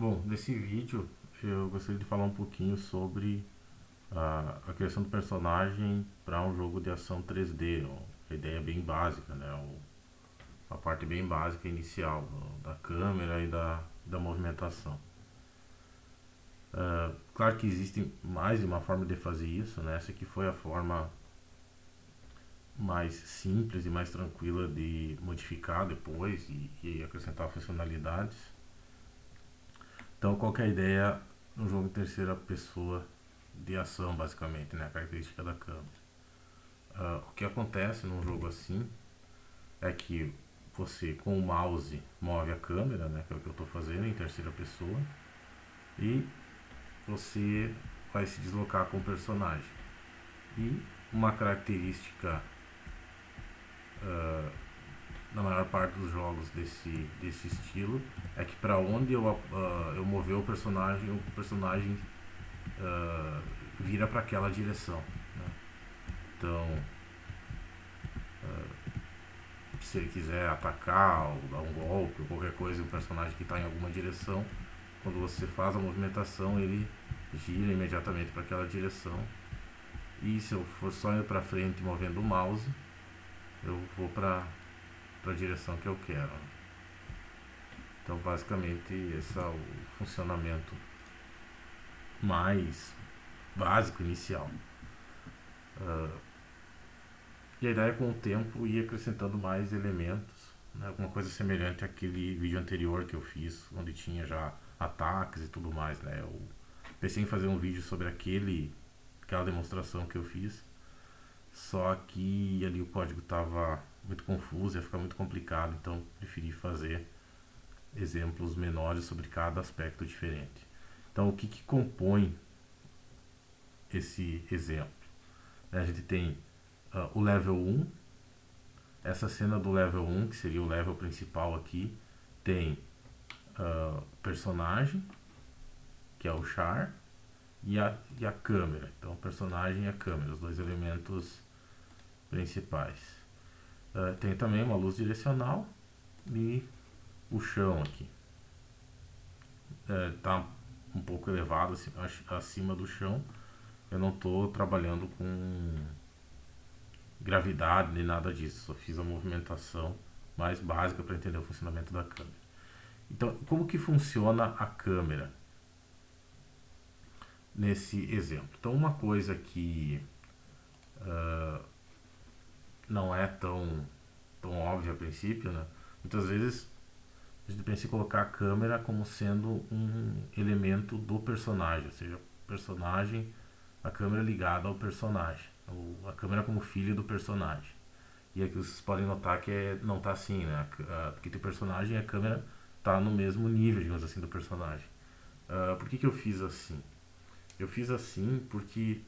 Bom, nesse vídeo eu gostaria de falar um pouquinho sobre a criação do personagem para um jogo de ação 3D. A ideia bem básica, né? A parte bem básica inicial da câmera e da movimentação. Claro que existe mais de uma forma de fazer isso, né? Essa aqui foi a forma mais simples e mais tranquila de modificar depois e acrescentar funcionalidades. Então, qual que é a ideia no jogo em terceira pessoa de ação, basicamente, né? A característica da câmera. O que acontece num jogo assim é que você, com o mouse, move a câmera, né? Que é o que eu estou fazendo em terceira pessoa, e você vai se deslocar com o personagem. E uma característica na maior parte dos jogos desse estilo é que para onde eu mover o personagem vira para aquela direção, né? Então, se ele quiser atacar ou dar um golpe ou qualquer coisa, o personagem que está em alguma direção, quando você faz a movimentação, ele gira imediatamente para aquela direção. E se eu for só indo para frente movendo o mouse, eu vou para a direção que eu quero. Então, basicamente, esse é o funcionamento mais básico, inicial. E a ideia, com o tempo, ir acrescentando mais elementos, né? Alguma coisa semelhante àquele vídeo anterior que eu fiz, onde tinha já ataques e tudo mais, né? Eu pensei em fazer um vídeo sobre aquela demonstração que eu fiz, só que ali o código estava muito confuso, ia ficar muito complicado, então preferi fazer exemplos menores sobre cada aspecto diferente. Então, o que compõe esse exemplo? A gente tem o level 1, essa cena do level 1, que seria o level principal aqui, tem personagem, que é o char, e a câmera. Então, o personagem e a câmera, os dois elementos principais. Tem também uma luz direcional e o chão aqui. Está um pouco elevado acima do chão. Eu não estou trabalhando com gravidade nem nada disso, só fiz a movimentação mais básica para entender o funcionamento da câmera. Então, como que funciona a câmera nesse exemplo? Então, uma coisa que não é tão óbvia a princípio, né? Muitas vezes a gente pensa em colocar a câmera como sendo um elemento do personagem, ou seja, a câmera ligada ao personagem, ou a câmera como filho do personagem. E aqui vocês podem notar que não está assim, né? Porque tem personagem e a câmera está no mesmo nível, digamos assim, do personagem. Por que eu fiz assim? Eu fiz assim porque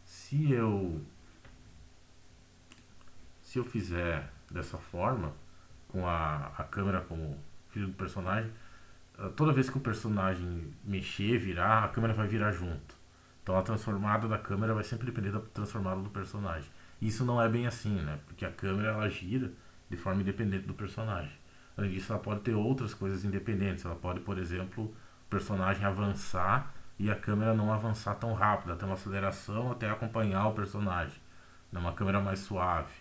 se eu fizer dessa forma, com a câmera como filho do personagem, toda vez que o personagem mexer, virar, a câmera vai virar junto. Então a transformada da câmera vai sempre depender da transformada do personagem. E isso não é bem assim, né? Porque a câmera ela gira de forma independente do personagem. Além disso, ela pode ter outras coisas independentes. Ela pode, por exemplo, o personagem avançar e a câmera não avançar tão rápido, até uma aceleração até acompanhar o personagem. É uma câmera mais suave.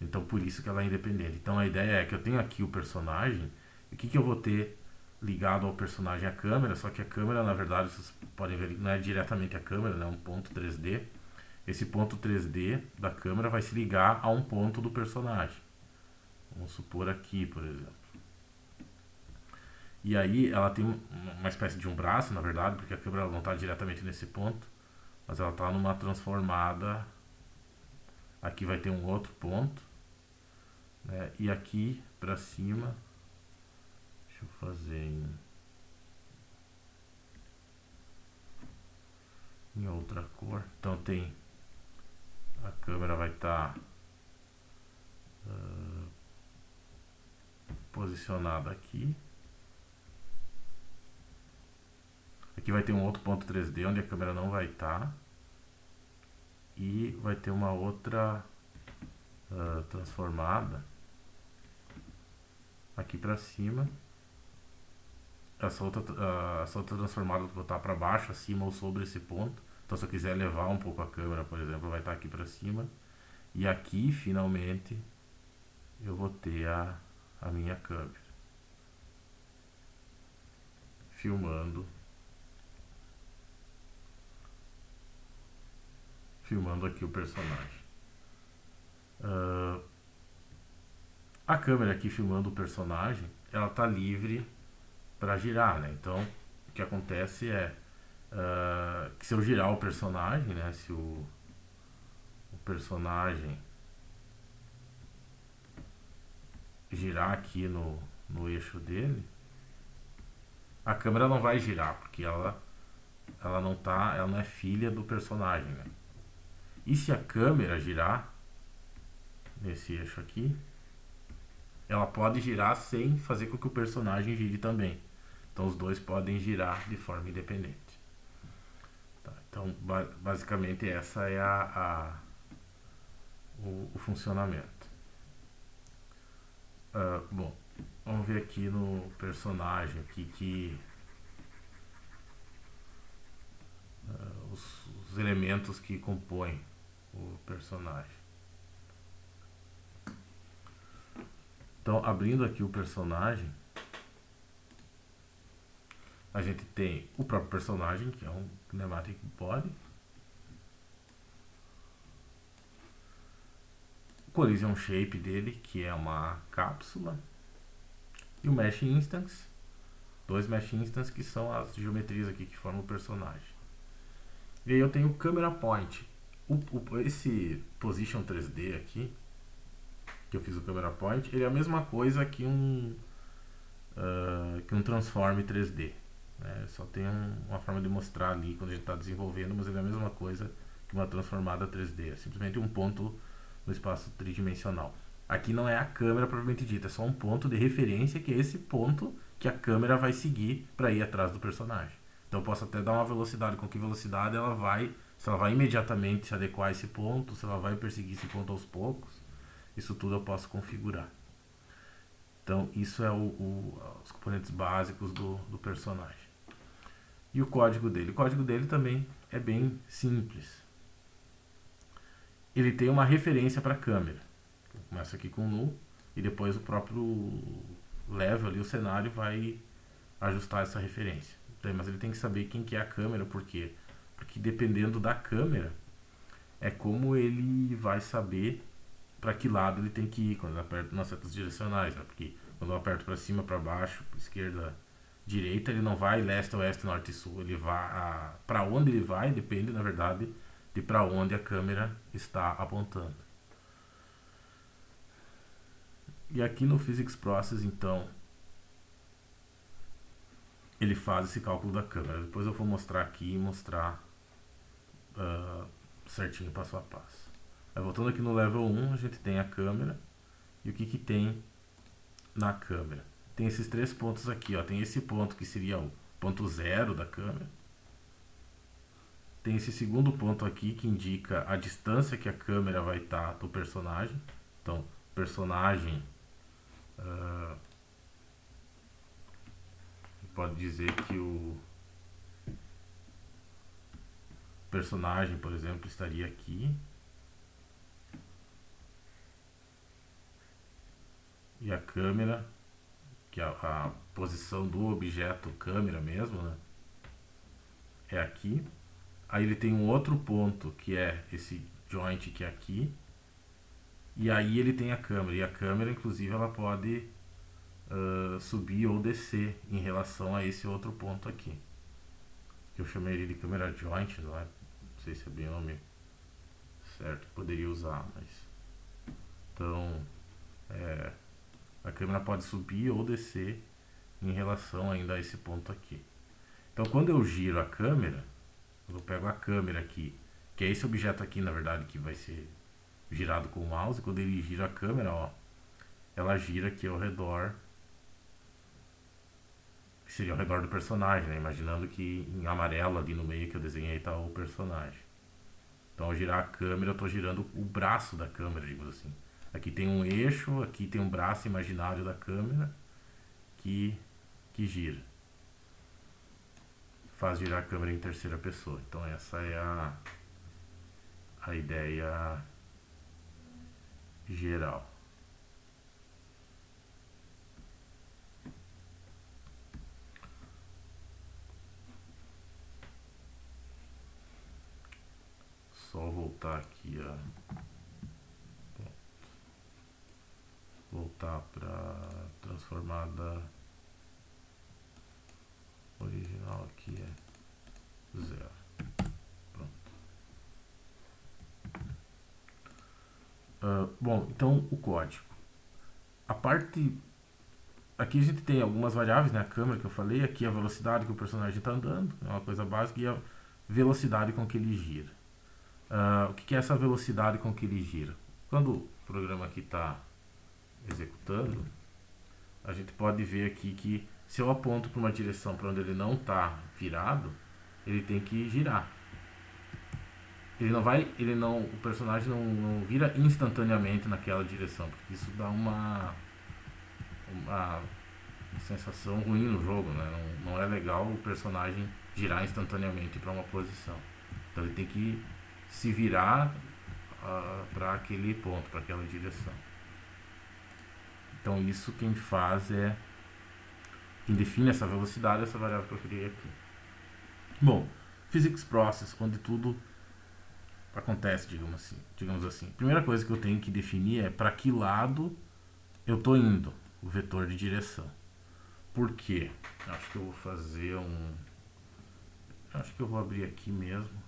Então por isso que ela é independente. Então a ideia é que eu tenho aqui o personagem, e o que eu vou ter ligado ao personagem a câmera, só que a câmera, na verdade, vocês podem ver, não é diretamente a câmera, né? É um ponto 3D. Esse ponto 3D da câmera vai se ligar a um ponto do personagem. Vamos supor aqui, por exemplo. E aí ela tem uma espécie de um braço, na verdade, porque a câmera não está diretamente nesse ponto, mas ela está numa transformada. Aqui vai ter um outro ponto, né? E aqui para cima, deixa eu fazer em outra cor. Então tem, a câmera vai estar posicionada aqui. Aqui vai ter um outro ponto 3D onde a câmera não vai estar. E vai ter uma outra transformada aqui para cima, essa outra transformada vou botar para baixo, acima ou sobre esse ponto. Então se eu quiser levar um pouco a câmera, por exemplo, vai estar aqui para cima. E aqui, finalmente, eu vou ter a minha câmera filmando aqui o personagem. A câmera aqui filmando o personagem, ela tá livre para girar, né? Então, o que acontece é que se eu girar o personagem, né? Se o personagem girar aqui no eixo dele, a câmera não vai girar, porque ela não é filha do personagem, né? E se a câmera girar nesse eixo aqui, ela pode girar sem fazer com que o personagem gire também. Então os dois podem girar de forma independente. Tá, então basicamente essa é o funcionamento. Bom, vamos ver aqui no personagem aqui que os elementos que compõem o personagem. Então, abrindo aqui o personagem, a gente tem o próprio personagem, que é um Kinematic Body, o Collision Shape dele, que é uma cápsula, e o Mesh Instance, dois Mesh Instance que são as geometrias aqui que formam o personagem. E aí eu tenho o Camera Point. Esse Position 3D aqui, que eu fiz o Camera Point, ele é a mesma coisa que um Transform 3D. Né? Só tem uma forma de mostrar ali quando a gente está desenvolvendo, mas ele é a mesma coisa que uma transformada 3D. É simplesmente um ponto no espaço tridimensional. Aqui não é a câmera propriamente dita, é só um ponto de referência, que é esse ponto que a câmera vai seguir para ir atrás do personagem. Então eu posso até dar uma velocidade, com que velocidade ela vai, se ela vai imediatamente se adequar a esse ponto, se ela vai perseguir esse ponto aos poucos, isso tudo eu posso configurar. Então isso é os componentes básicos do personagem. E o código dele? O código dele também é bem simples. Ele tem uma referência para a câmera. Começa aqui com null e depois o próprio level ali, o cenário, vai ajustar essa referência. Mas ele tem que saber quem que é a câmera, por quê? Porque dependendo da câmera, é como ele vai saber para que lado ele tem que ir quando ele aperta nas setas direcionais, né? Porque quando eu aperto para cima, para baixo, esquerda, direita, ele não vai leste, oeste, norte e sul. Ele vai para onde ele vai depende, na verdade, de para onde a câmera está apontando. E aqui no Physics Process, então, ele faz esse cálculo da câmera. Depois eu vou mostrar aqui e mostrar certinho, passo a passo. Aí, voltando aqui no level 1, a gente tem a câmera. E o que tem na câmera? Tem esses três pontos aqui, ó. Tem esse ponto que seria o ponto 0 da câmera. Tem esse segundo ponto aqui que indica a distância que a câmera vai estar do personagem. Então, o personagem pode dizer que o personagem, por exemplo, estaria aqui. E a câmera, que é a posição do objeto câmera mesmo, né? É aqui. Aí ele tem um outro ponto que é esse joint que é aqui. E aí ele tem a câmera. E a câmera, inclusive, ela pode subir ou descer em relação a esse outro ponto aqui. Eu chamei ele de câmera joint, não sei se é bem o nome certo, poderia usar, mas... Então, a câmera pode subir ou descer em relação ainda a esse ponto aqui. Então, quando eu giro a câmera, eu pego a câmera aqui, que é esse objeto aqui, na verdade, que vai ser girado com o mouse. Quando ele gira a câmera, ó, ela gira aqui ao redor, que seria ao redor do personagem, né? Imaginando que em amarelo ali no meio que eu desenhei está o personagem. Então, ao girar a câmera, eu estou girando o braço da câmera, digamos assim. Aqui tem um eixo, aqui tem um braço imaginário da câmera que gira. faz girar a câmera em terceira pessoa. Então essa é a ideia geral. Só voltar aqui, voltar para transformada original aqui é 0. Pronto. Bom, então o código. A parte aqui a gente tem algumas variáveis, né? A câmera que eu falei, aqui a velocidade que o personagem está andando, é uma coisa básica, e a velocidade com que ele gira. O que é essa velocidade com que ele gira? Quando o programa aqui está executando, a gente pode ver aqui que se eu aponto para uma direção para onde ele não está virado, ele tem que girar. O personagem não vira instantaneamente naquela direção, porque isso dá uma sensação ruim no jogo, né? Não é legal o personagem girar instantaneamente para uma posição. Então ele tem que se virar para aquele ponto, para aquela direção. Então isso quem faz quem define essa velocidade, essa variável que eu criei aqui. Bom, Physics Process, onde tudo acontece, digamos assim. Primeira coisa que eu tenho que definir é para que lado eu estou indo, o vetor de direção. Por quê? Acho que eu vou fazer acho que eu vou abrir aqui mesmo.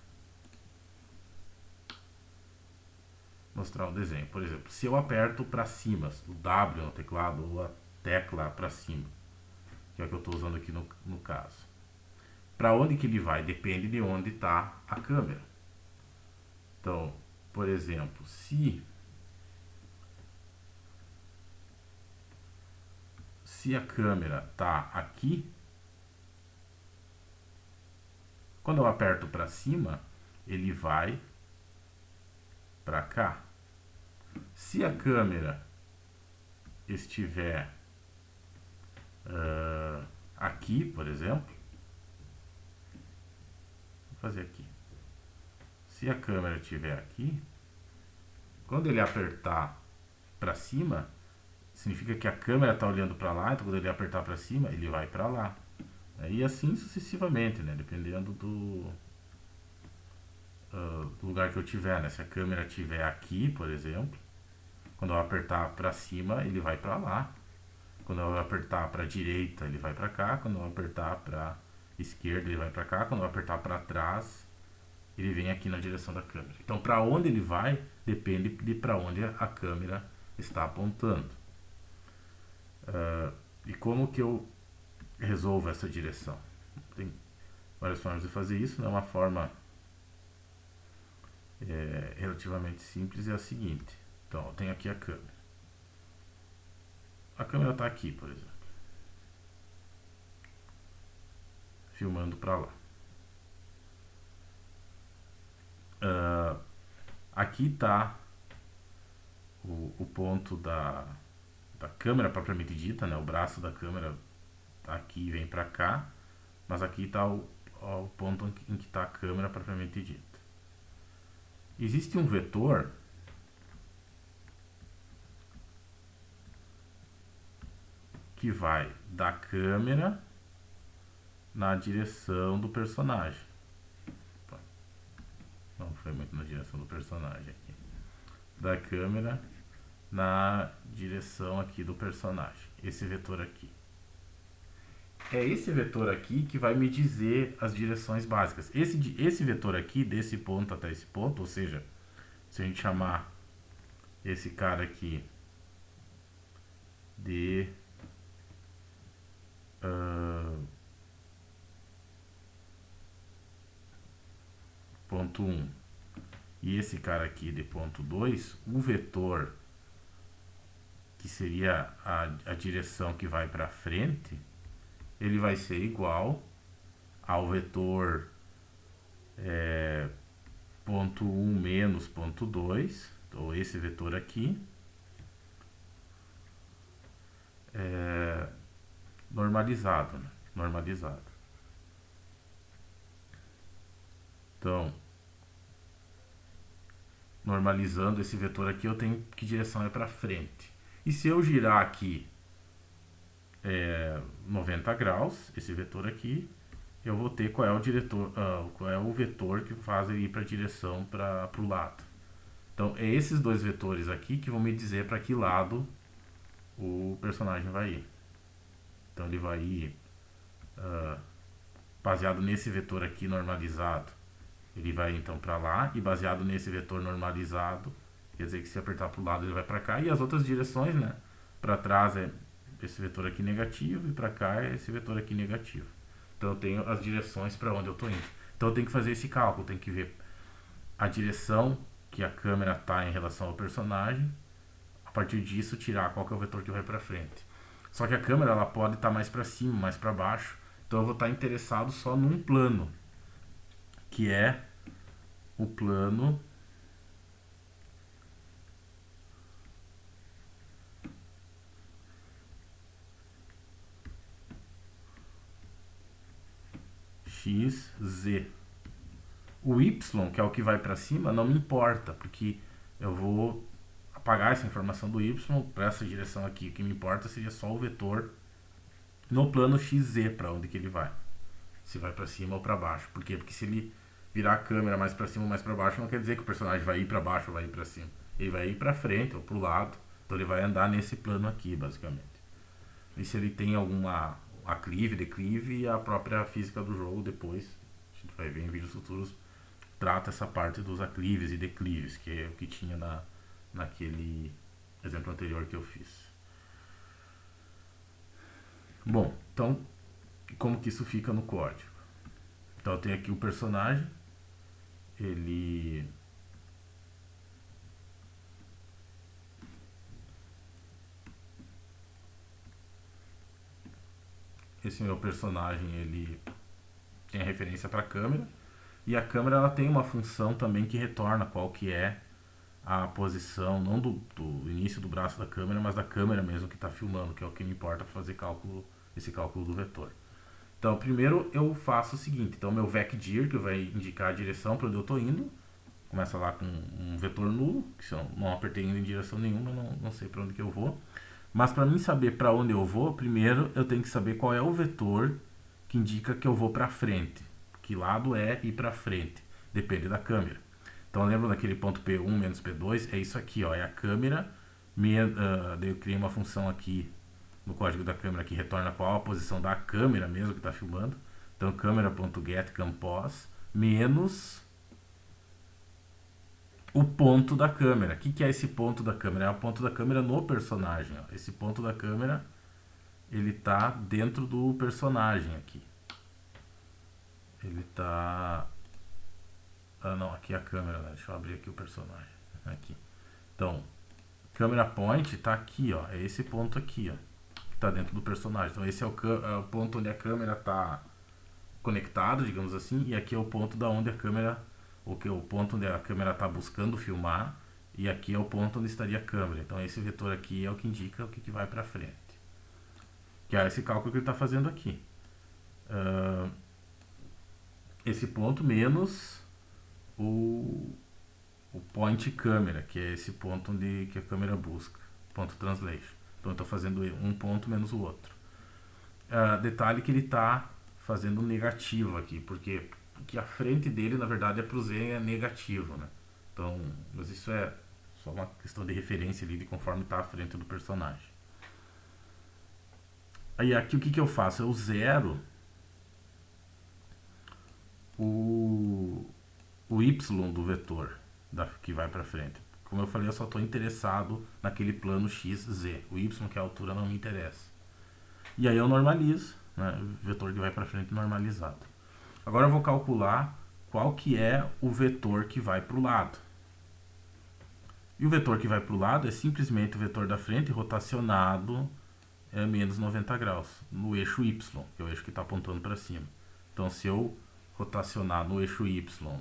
Mostrar um desenho. Por exemplo, se eu aperto para cima, o W no teclado ou a tecla para cima, que é o que eu estou usando aqui no caso. Para onde que ele vai? Depende de onde está a câmera. Então, por exemplo, se a câmera está aqui, quando eu aperto para cima, ele vai para cá. Se a câmera estiver aqui, por exemplo, vou fazer aqui. Se a câmera estiver aqui, quando ele apertar para cima, significa que a câmera está olhando para lá, então quando ele apertar para cima, ele vai para lá. E assim sucessivamente, né? Dependendo do lugar que eu tiver, né? Se a câmera estiver aqui, por exemplo, quando eu apertar para cima, ele vai para lá. Quando eu apertar para a direita, ele vai para cá. Quando eu apertar para a esquerda, ele vai para cá. Quando eu apertar para trás, ele vem aqui na direção da câmera. Então, para onde ele vai, depende de para onde a câmera está apontando. E como que eu resolvo essa direção? Tem várias formas de fazer isso, né? Uma forma relativamente simples é a seguinte. Então, eu tenho aqui a câmera. A câmera está aqui, por exemplo. Filmando para lá. Aqui está o ponto da câmera propriamente dita, né? O braço da câmera tá aqui e vem para cá, mas aqui está o ponto em que está a câmera propriamente dita. Existe um vetor que vai da câmera na direção do personagem. Não foi muito na direção do personagem aqui. Da câmera na direção aqui do personagem. Esse vetor aqui. É esse vetor aqui que vai me dizer as direções básicas. Esse vetor aqui, desse ponto até esse ponto, ou seja, se a gente chamar esse cara aqui de ponto 1 e esse cara aqui de ponto 2, o vetor que seria a direção que vai para frente, ele vai ser igual ao vetor ponto 1 menos ponto 2, então esse vetor aqui, normalizado, né? Normalizado. Então, normalizando esse vetor aqui, eu tenho que direção é para frente. E se eu girar aqui 90 graus, esse vetor aqui, eu vou ter qual é o vetor que faz ele ir para a direção para o lado. Então, é esses dois vetores aqui que vão me dizer para que lado o personagem vai ir. Então, ele vai ir baseado nesse vetor aqui normalizado, ele vai então para lá, e baseado nesse vetor normalizado, quer dizer que se apertar para o lado ele vai para cá, e as outras direções, né? Para trás é esse vetor aqui negativo, e para cá é esse vetor aqui negativo. Então eu tenho as direções para onde eu estou indo. Então eu tenho que fazer esse cálculo, tenho que ver a direção que a câmera está em relação ao personagem, a partir disso tirar qual que é o vetor que vai para frente. Só que a câmera ela pode estar mais para cima, mais para baixo, então eu vou estar interessado só num plano, que é o plano XZ. O Y, que é o que vai para cima, não me importa, porque eu vou apagar essa informação do Y para essa direção aqui. O que me importa seria só o vetor no plano XZ, para onde que ele vai. Se vai para cima ou para baixo. Por quê? Porque se ele virar a câmera mais para cima ou mais para baixo, não quer dizer que o personagem vai ir para baixo ou vai ir para cima. Ele vai ir para frente ou para o lado. Então ele vai andar nesse plano aqui, basicamente. E se ele tem alguma aclive, declive, e a própria física do jogo depois, a gente vai ver em vídeos futuros, trata essa parte dos aclives e declives, que é o que tinha naquele exemplo anterior que eu fiz. Bom, então, como que isso fica no código? Então eu tenho aqui o personagem, esse meu personagem, ele tem a referência para a câmera, e a câmera ela tem uma função também que retorna qual que é a posição, não do início do braço da câmera, mas da câmera mesmo que está filmando, que é o que me importa para fazer esse cálculo do vetor. Então, primeiro eu faço o seguinte, então meu vecdir, que vai indicar a direção para onde eu estou indo, começa lá com um vetor nulo, que se eu não apertei ainda em direção nenhuma, não sei para onde que eu vou. Mas para mim saber para onde eu vou, primeiro eu tenho que saber qual é o vetor que indica que eu vou para frente. Que lado é ir para frente, depende da câmera. Então lembra daquele ponto P1 menos P2? É isso aqui, ó, é a câmera. Eu criei uma função aqui no código da câmera que retorna qual a posição da câmera mesmo que está filmando. Então câmera.getCampos menos o ponto da câmera. O que é esse ponto da câmera? É o ponto da câmera no personagem. Ó. Esse ponto da câmera ele está dentro do personagem aqui. Ele está... Ah, não, aqui é a câmera, né? Deixa eu abrir aqui o personagem. Aqui. Então, câmera point está aqui, ó. É esse ponto aqui, ó. Que está dentro do personagem. Então, esse é o ponto onde a câmera está conectada, digamos assim. E aqui é o ponto da onde a câmera... O ponto onde a câmera está buscando filmar. E aqui é o ponto onde estaria a câmera. Então, esse vetor aqui é o que indica o que vai para frente. Que é esse cálculo que ele está fazendo aqui. Esse ponto menos o point câmera, que é esse ponto onde que a câmera busca, ponto translation. Então eu estou fazendo um ponto menos o outro. Detalhe que ele está fazendo um negativo aqui, porque a frente dele na verdade é para o Z é negativo, né? Então, mas isso é só uma questão de referência ali de conforme está a frente do personagem. Aí aqui o que eu faço? Eu zero o Y do vetor que vai para frente. Como eu falei, eu só estou interessado naquele plano XZ. O Y, que é a altura, não me interessa. E aí eu normalizo, né, o vetor que vai para frente normalizado. Agora eu vou calcular qual que é o vetor que vai para o lado. E o vetor que vai para o lado é simplesmente o vetor da frente rotacionado menos 90 graus, no eixo Y, que é o eixo que está apontando para cima. Então, se eu rotacionar no eixo Y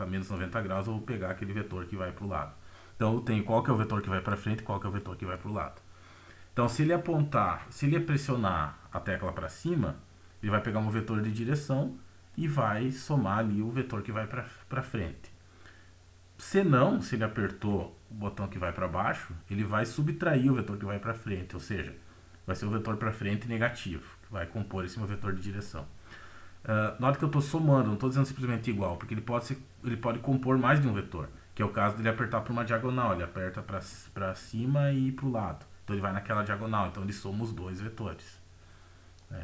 menos 90 graus, eu vou pegar aquele vetor que vai para o lado. Então, eu tenho qual que é o vetor que vai para frente e qual que é o vetor que vai para o lado. Então, se ele pressionar a tecla para cima, ele vai pegar um vetor de direção e vai somar ali o vetor que vai para frente. Se não, se ele apertou o botão que vai para baixo, ele vai subtrair o vetor que vai para frente, ou seja, vai ser o vetor para frente negativo, que vai compor esse meu vetor de direção. Nota que eu estou somando, não estou dizendo simplesmente igual, porque ele pode compor mais de um vetor, que é o caso dele apertar por uma diagonal, ele aperta para cima e para o lado, então ele vai naquela diagonal, então ele soma os dois vetores.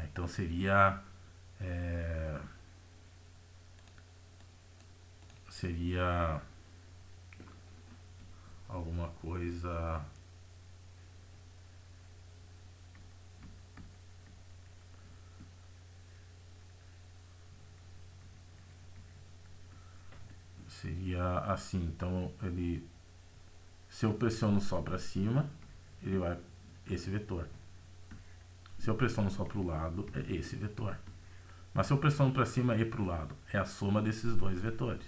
Então seria alguma coisa seria assim. Então se eu pressiono só para cima, ele vai esse vetor. Se eu pressiono só para o lado, é esse vetor. Mas se eu pressiono para cima e para o lado, é a soma desses dois vetores.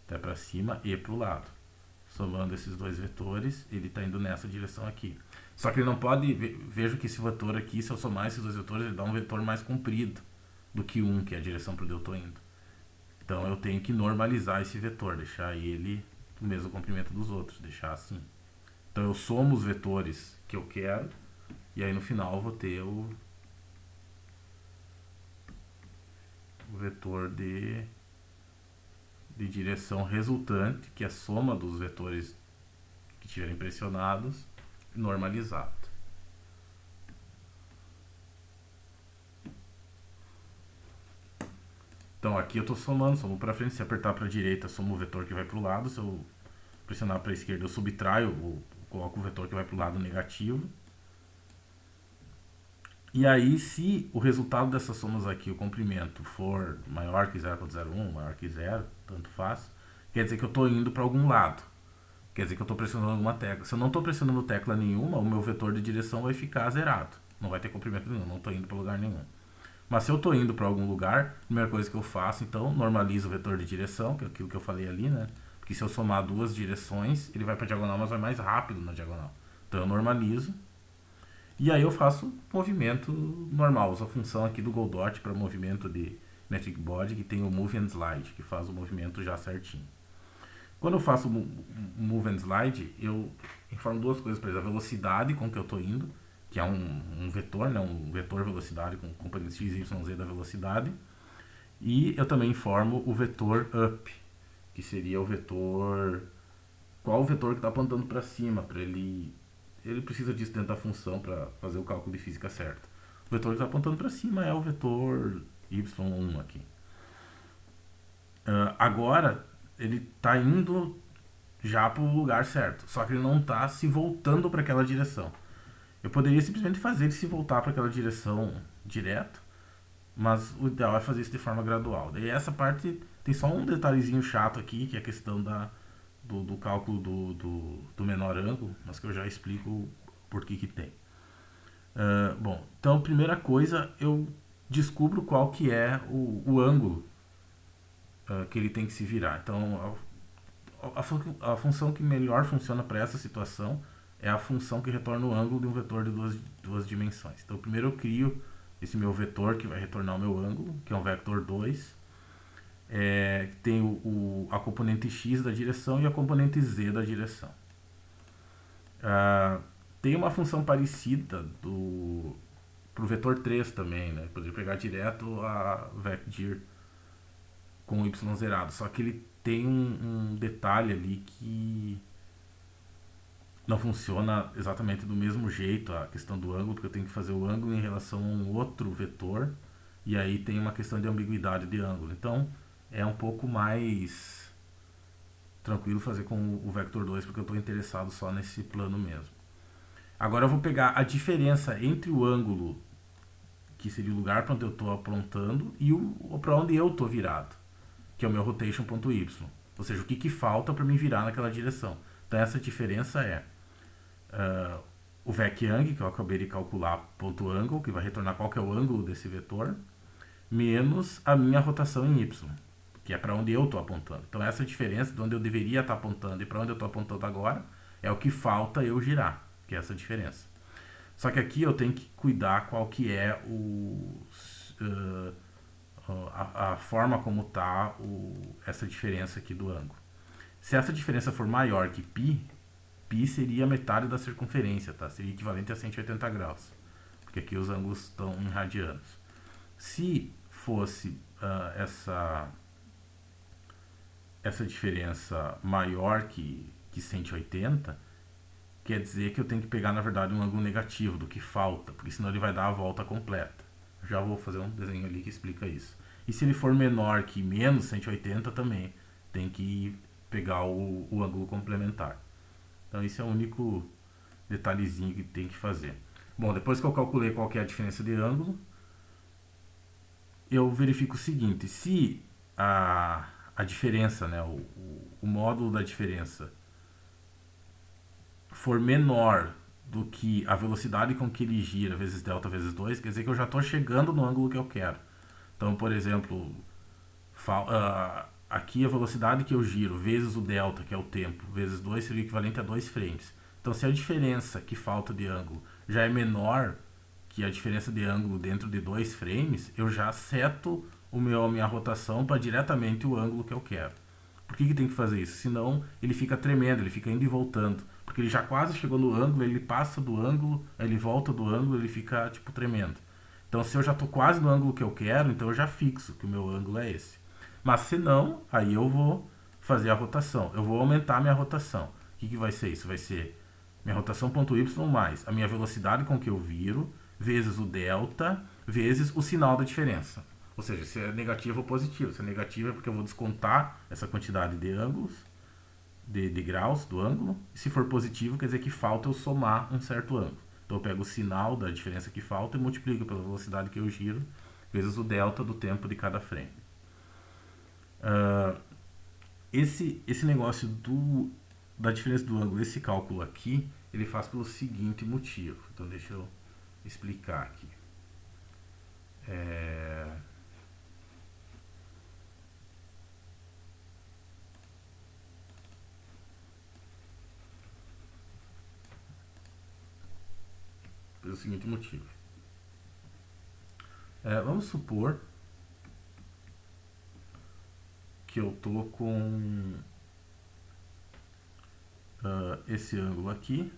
Então é para cima e para o lado. Somando esses dois vetores, ele está indo nessa direção aqui. Só que ele não pode... Veja que esse vetor aqui, se eu somar esses dois vetores, ele dá um vetor mais comprido do que um, que é a direção para onde eu estou indo. Então eu tenho que normalizar esse vetor, deixar ele do mesmo comprimento dos outros, deixar assim. Então eu somo os vetores que eu quero, e aí no final eu vou ter o vetor de direção resultante, que é a soma dos vetores que estiverem pressionados, normalizado. Então aqui eu estou somando, somo para frente, se apertar para a direita, somo o vetor que vai para o lado, se eu pressionar para a esquerda eu subtraio, coloco o vetor que vai para o lado negativo. E aí, se o resultado dessas somas aqui, o comprimento, for maior que 0.01, maior que 0, tanto faz, quer dizer que eu estou indo para algum lado. Quer dizer que eu estou pressionando alguma tecla. Se eu não estou pressionando tecla nenhuma, o meu vetor de direção vai ficar zerado. Não vai ter comprimento nenhum, não estou indo para lugar nenhum. Mas se eu estou indo para algum lugar, a primeira coisa que eu faço, então, normalizo o vetor de direção, que é aquilo que eu falei ali, né? Porque se eu somar duas direções, ele vai para a diagonal, mas vai mais rápido na diagonal. Então eu normalizo. E aí eu faço movimento normal. Uso a função aqui do Godot para movimento de Magic Body, que tem o Move and Slide, que faz o movimento já certinho. Quando eu faço Move and Slide, eu informo duas coisas para eles. A velocidade com que eu estou indo, que é um vetor, né? Um vetor velocidade com componentes x, y, z da velocidade. E eu também informo o vetor up, que seria o vetor... Qual o vetor que está apontando para cima, para ele precisa disso dentro da função para fazer o cálculo de física certo. O vetor que está apontando para cima é o vetor y1 aqui. Agora, ele está indo já para o lugar certo, só que ele não está se voltando para aquela direção. Eu poderia simplesmente fazer ele se voltar para aquela direção direto, mas o ideal é fazer isso de forma gradual. Daí essa parte tem só um detalhezinho chato aqui, que é a questão do cálculo do menor ângulo, mas que eu já explico por que tem. Bom, então primeira coisa, eu descubro qual que é o ângulo que ele tem que se virar. Então a função que melhor funciona para essa situação é a função que retorna o ângulo de um vetor de duas dimensões. Então primeiro eu crio esse meu vetor que vai retornar o meu ângulo, que é um vector 2, que tem a componente x da direção e a componente z da direção. Tem uma função parecida para o vetor 3 também, né? Poderia pegar direto a vecdir com o y zerado, só que ele tem um detalhe ali que não funciona exatamente do mesmo jeito, a questão do ângulo, porque eu tenho que fazer o ângulo em relação a um outro vetor, e aí tem uma questão de ambiguidade de ângulo. Então é um pouco mais tranquilo fazer com o vector 2, porque eu estou interessado só nesse plano mesmo. Agora eu vou pegar a diferença entre o ângulo, que seria o lugar para onde eu estou apontando, e para onde eu estou virado, que é o meu rotation.y. Ou seja, o que falta para me virar naquela direção. Então essa diferença é o vec_ang, que eu acabei de calcular, ponto angle, que vai retornar qual que é o ângulo desse vetor, menos a minha rotação em y, que é para onde eu estou apontando. Então essa diferença de onde eu deveria estar apontando e para onde eu estou apontando agora é o que falta eu girar, que é essa diferença. Só que aqui eu tenho que cuidar qual que é a forma como está essa diferença aqui do ângulo. Se essa diferença for maior que π, π seria metade da circunferência, tá? Seria equivalente a 180 graus, porque aqui os ângulos estão em radianos. Se fosse essa diferença maior que 180, quer dizer que eu tenho que pegar, na verdade, um ângulo negativo do que falta, porque senão ele vai dar a volta completa. Já vou fazer um desenho ali que explica isso. E se ele for menor que menos 180 também, tem que pegar o ângulo complementar. Então esse é o único detalhezinho que tem que fazer. Bom, depois que eu calculei qual que é a diferença de ângulo, eu verifico o seguinte: se a diferença, né, o módulo da diferença for menor do que a velocidade com que ele gira vezes delta vezes 2, quer dizer que eu já estou chegando no ângulo que eu quero. Então, por exemplo, aqui a velocidade que eu giro vezes o delta, que é o tempo, vezes 2 seria o equivalente a 2 frames. Então, se a diferença que falta de ângulo já é menor que a diferença de ângulo dentro de 2 frames, eu já seto a minha rotação para diretamente o ângulo que eu quero. Por que tem que fazer isso? Senão ele fica tremendo, ele fica indo e voltando. Porque ele já quase chegou no ângulo, ele passa do ângulo, aí ele volta do ângulo, ele fica tipo tremendo. Então se eu já estou quase no ângulo que eu quero, então eu já fixo que o meu ângulo é esse. Mas se não, aí eu vou fazer a rotação. Eu vou aumentar a minha rotação. O que vai ser isso? Vai ser minha rotação ponto y mais a minha velocidade com que eu viro, vezes o delta, vezes o sinal da diferença. Ou seja, se é negativo ou positivo. Se é negativo é porque eu vou descontar essa quantidade de ângulos, de graus do ângulo. E se for positivo, quer dizer que falta eu somar um certo ângulo. Então eu pego o sinal da diferença que falta e multiplico pela velocidade que eu giro, vezes o delta do tempo de cada frame. Esse negócio da diferença do ângulo, esse cálculo aqui, ele faz pelo seguinte motivo. Então deixa eu explicar aqui. Pelo seguinte motivo. Vamos supor que eu tô com esse ângulo aqui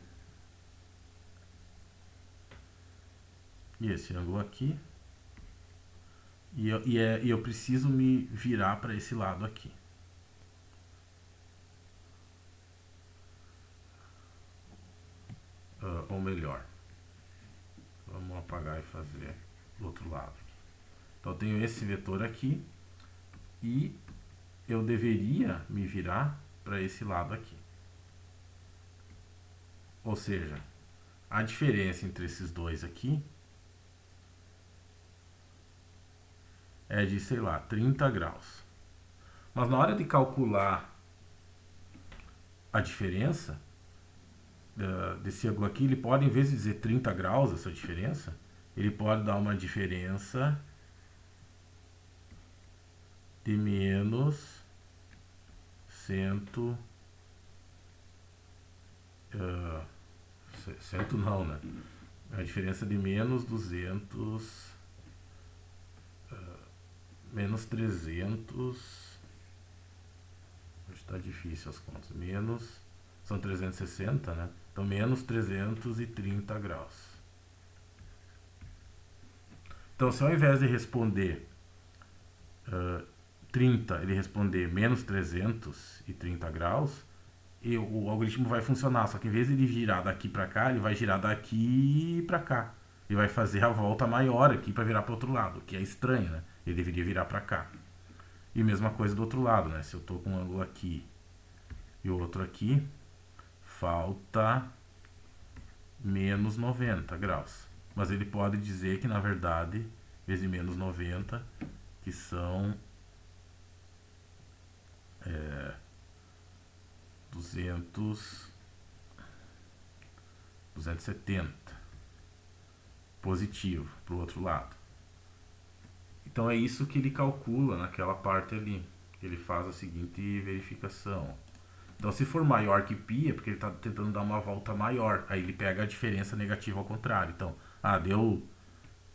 e esse ângulo aqui, e eu preciso me virar para esse lado aqui. Ou melhor, vamos apagar e fazer do outro lado. Então eu tenho esse vetor aqui e eu deveria me virar para esse lado aqui. Ou seja, a diferença entre esses dois aqui é de, sei lá, 30 graus. Mas na hora de calcular a diferença desse ângulo aqui, ele pode, em vez de dizer 30 graus, essa diferença, ele pode dar uma diferença de menos 100 não, né? A diferença de menos 200, menos 300, está difícil as contas, menos, são 360, né? Então menos 330 graus. Então se ao invés de responder 30, ele responder menos 330 graus, o algoritmo vai funcionar, só que em vez de ele girar daqui para cá, ele vai girar daqui para cá. Ele vai fazer a volta maior aqui para virar para o outro lado, que é estranho, né? Ele deveria virar para cá. E mesma coisa do outro lado, né? Se eu estou com um ângulo aqui e o outro aqui, falta menos 90 graus. Mas ele pode dizer que, na verdade, vezes menos 90, que são 270 positivo para o outro lado. Então é isso que ele calcula naquela parte ali. Ele faz a seguinte verificação. Então se for maior que π é porque ele está tentando dar uma volta maior. Aí ele pega a diferença negativa ao contrário. Então, deu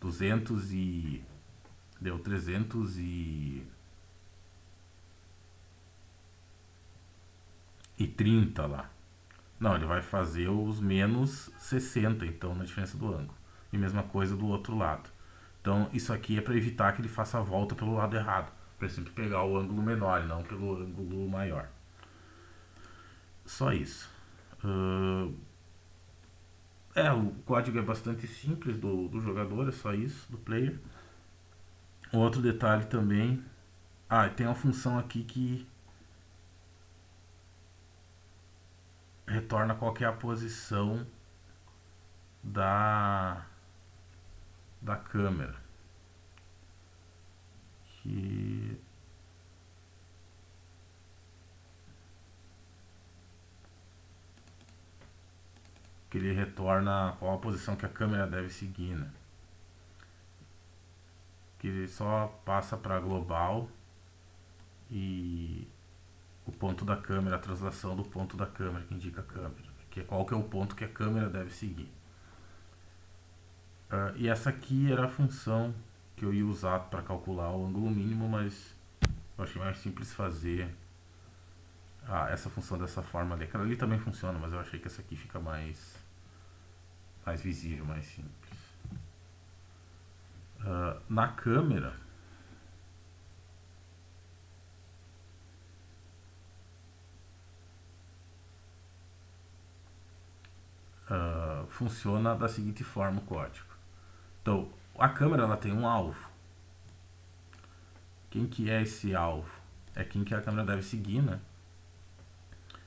270 Deu 330 lá. Não, ele vai fazer os menos 60, então, na diferença do ângulo. E mesma coisa do outro lado. Então, isso aqui é para evitar que ele faça a volta pelo lado errado. Para sempre pegar o ângulo menor e não pelo ângulo maior. Só isso. O código é bastante simples do jogador, é só isso, do player. Outro detalhe também. Tem uma função aqui que retorna qual que é a posição da câmera. Que ele retorna qual a posição que a câmera deve seguir, né? Que ele só passa para global e o ponto da câmera, a translação do ponto da câmera que indica a câmera, que é qual que é o ponto que a câmera deve seguir. E essa aqui era a função que eu ia usar para calcular o ângulo mínimo, mas eu achei mais simples fazer essa função dessa forma ali. Aquela ali também funciona, mas eu achei que essa aqui fica mais visível, mais simples. Na câmera, funciona da seguinte forma o código. Então, a câmera ela tem um alvo. Quem que é esse alvo? É quem que a câmera deve seguir, né?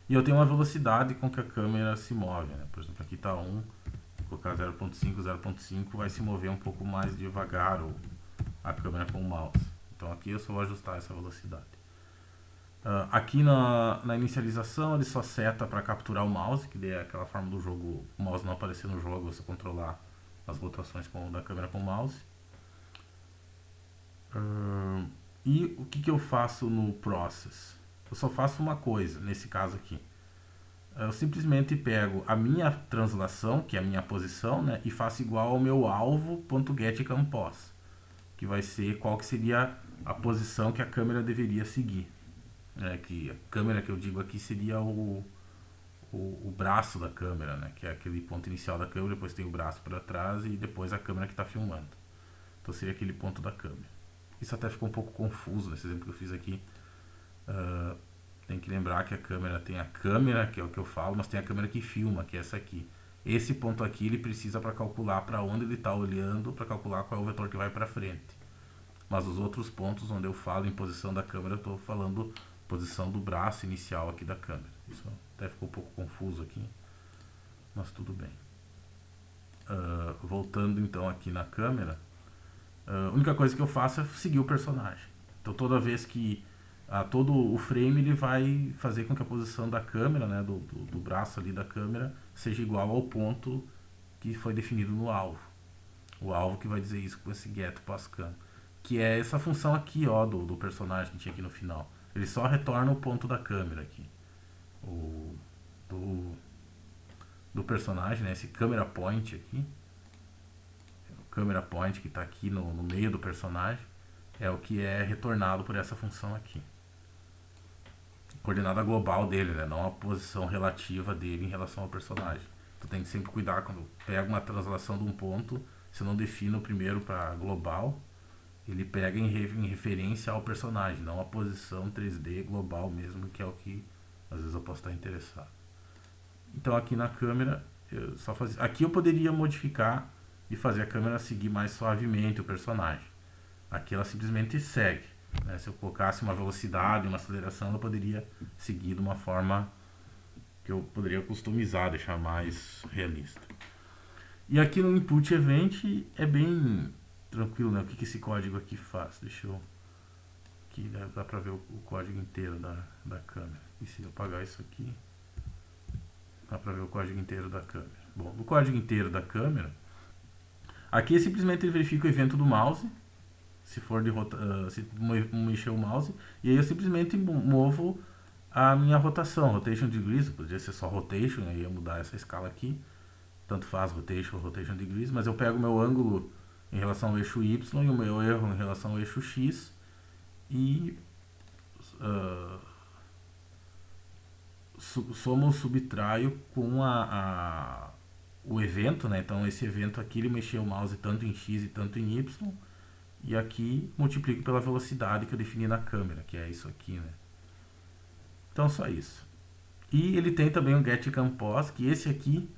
E eu tenho uma velocidade com que a câmera se move, né? Por exemplo, aqui está 1, vou colocar 0.5, 0.5 vai se mover um pouco mais devagar a câmera com o mouse. Então aqui eu só vou ajustar essa velocidade. Aqui na inicialização ele só seta para capturar o mouse, que é aquela forma do jogo, o mouse não aparecer no jogo, você controlar as rotações da câmera com o mouse. E o que eu faço no process? Eu só faço uma coisa, nesse caso aqui. Eu simplesmente pego a minha translação, que é a minha posição, né, e faço igual ao meu alvo.getCompos, que vai ser qual que seria a posição que a câmera deveria seguir. Que a câmera que eu digo aqui seria o braço da câmera, né, que é aquele ponto inicial da câmera, depois tem o braço para trás e depois a câmera que está filmando. Então seria aquele ponto da câmera. Isso até ficou um pouco confuso nesse exemplo que eu fiz aqui. Tem que lembrar que a câmera tem a câmera, que é o que eu falo, mas tem a câmera que filma, que é essa aqui. Esse ponto aqui ele precisa para calcular para onde ele está olhando, para calcular qual é o vetor que vai para frente. Mas os outros pontos onde eu falo em posição da câmera, eu estou falando posição do braço inicial aqui da câmera. Isso até ficou um pouco confuso aqui, mas tudo bem. Voltando então aqui na câmera, a única coisa que eu faço é seguir o personagem. Então toda vez que todo o frame ele vai fazer com que a posição da câmera, né, do braço ali da câmera, seja igual ao ponto que foi definido no alvo. O alvo que vai dizer isso com esse getPassCam, que é essa função aqui, ó, do personagem que tinha aqui no final. Ele só retorna o ponto da câmera aqui. Do personagem, né, esse camera point aqui. O camera point que está aqui no meio do personagem é o que é retornado por essa função aqui. Coordenada global dele, né? Não a posição relativa dele em relação ao personagem. Tu tem que sempre cuidar quando pega uma translação de um ponto, se não define o primeiro para global, ele pega em referência ao personagem, não a posição 3D global mesmo, que é o que às vezes eu posso estar interessado. Então aqui na câmera, aqui eu poderia modificar e fazer a câmera seguir mais suavemente o personagem. Aqui ela simplesmente segue. Né? Se eu colocasse uma velocidade, uma aceleração, ela poderia seguir de uma forma que eu poderia customizar, deixar mais realista. E aqui no input event é bem tranquilo, né? O que esse código aqui faz? Deixa eu... Aqui dá pra ver o código inteiro da câmera. E se eu apagar isso aqui, dá pra ver o código inteiro da câmera. Bom, no código inteiro da câmera, aqui simplesmente ele verifica o evento do mouse, se for se mexer o mouse, e aí eu simplesmente movo a minha rotação, rotation degrees, poderia ser só rotation, eu ia mudar essa escala aqui, tanto faz rotation ou rotation degrees, mas eu pego meu ângulo em relação ao eixo Y e o meu erro em relação ao eixo X, e uh, soma ou subtraio com o evento, né? Então esse evento aqui ele mexeu o mouse tanto em X e tanto em Y, e aqui multiplico pela velocidade que eu defini na câmera, que é isso aqui, né? Então só isso. E ele tem também o getCompos, que esse aqui,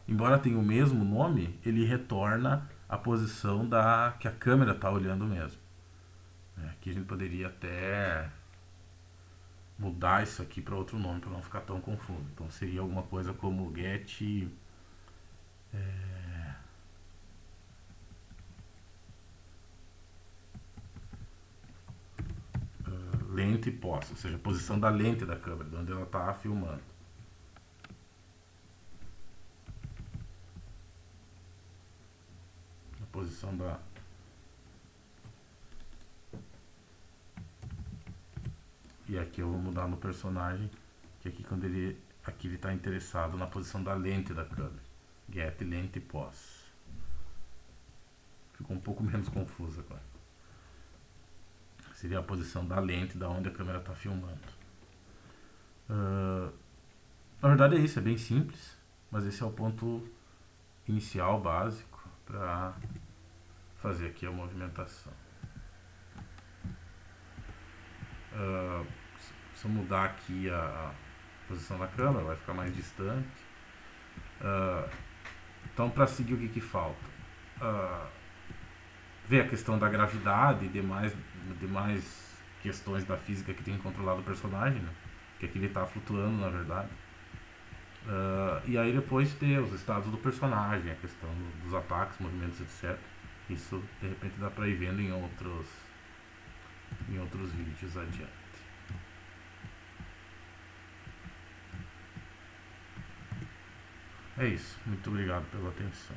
embora tenha o mesmo nome, ele retorna a posição que a câmera está olhando mesmo. Aqui a gente poderia até mudar isso aqui para outro nome, para não ficar tão confuso. Então seria alguma coisa como get lente pós, ou seja, a posição da lente da câmera, de onde ela está filmando. A posição da... E aqui eu vou mudar no personagem, que aqui quando ele está interessado na posição da lente da câmera. Get lente pós. Ficou um pouco menos confuso agora. Seria a posição da lente da onde a câmera está filmando. Na verdade é isso, é bem simples, mas esse é o ponto inicial, básico, para fazer aqui a movimentação. Se eu mudar aqui a posição da câmera, vai ficar mais distante. Então, para seguir, o que falta? Ver a questão da gravidade e demais questões da física que tem controlado o personagem, né? Que aqui ele está flutuando, na verdade. E aí depois ter os estados do personagem, a questão dos ataques, movimentos, etc. Isso, de repente, dá para ir vendo em outros vídeos adiante. É isso. Muito obrigado pela atenção.